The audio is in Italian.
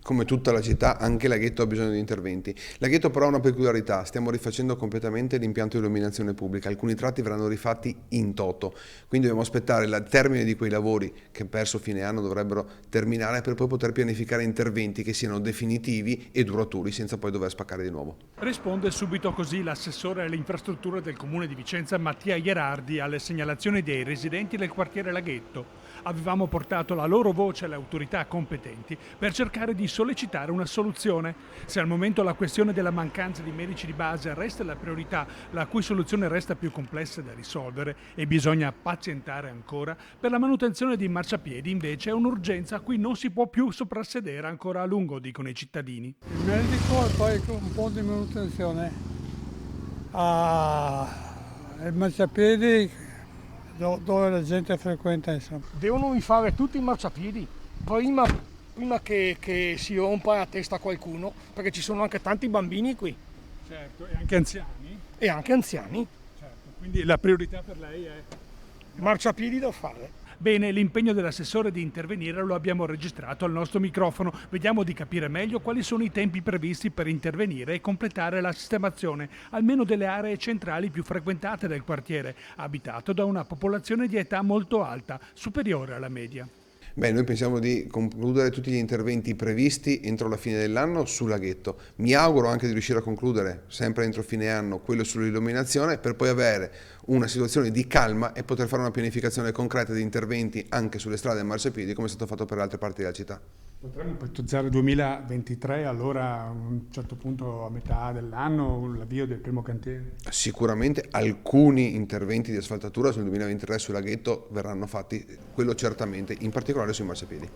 Come tutta la città, anche Laghetto ha bisogno di interventi. Laghetto però ha una peculiarità, stiamo rifacendo completamente l'impianto di illuminazione pubblica, alcuni tratti verranno rifatti in toto, quindi dobbiamo aspettare il termine di quei lavori che verso fine anno dovrebbero terminare per poi poter pianificare interventi che siano definitivi e duraturi senza poi dover spaccare di nuovo. Risponde subito così l'assessore alle infrastrutture del comune di Vicenza Mattia Ierardi alle segnalazioni dei residenti del quartiere Laghetto. Avevamo portato la loro voce alle autorità competenti per cercare di sollecitare una soluzione. Se al momento la questione della mancanza di medici di base resta la priorità, la cui soluzione resta più complessa da risolvere e bisogna pazientare ancora, per la manutenzione dei marciapiedi invece è un'urgenza a cui non si può più soprassedere ancora a lungo, dicono i cittadini. Il medico e poi un po' di manutenzione. Il marciapiedi dove la gente frequenta, insomma. Devono rifare tutti i marciapiedi prima che si rompa la testa a qualcuno, perché ci sono anche tanti bambini qui. Certo, e anche anziani? E anche anziani. Certo, quindi la priorità per lei è Marciapiedi da fare. Bene, l'impegno dell'assessore di intervenire lo abbiamo registrato al nostro microfono. Vediamo di capire meglio quali sono i tempi previsti per intervenire e completare la sistemazione, almeno delle aree centrali più frequentate del quartiere, abitato da una popolazione di età molto alta, superiore alla media. Beh, noi pensiamo di concludere tutti gli interventi previsti entro la fine dell'anno sul Laghetto. Mi auguro anche di riuscire a concludere sempre entro fine anno quello sull'illuminazione per poi avere una situazione di calma e poter fare una pianificazione concreta di interventi anche sulle strade e marciapiedi come è stato fatto per altre parti della città. Potremmo ipotizzare 2023, allora a un certo punto a metà dell'anno l'avvio del primo cantiere? Sicuramente alcuni interventi di asfaltatura sul 2023 sul Laghetto verranno fatti, quello certamente, in particolare sui marciapiedi.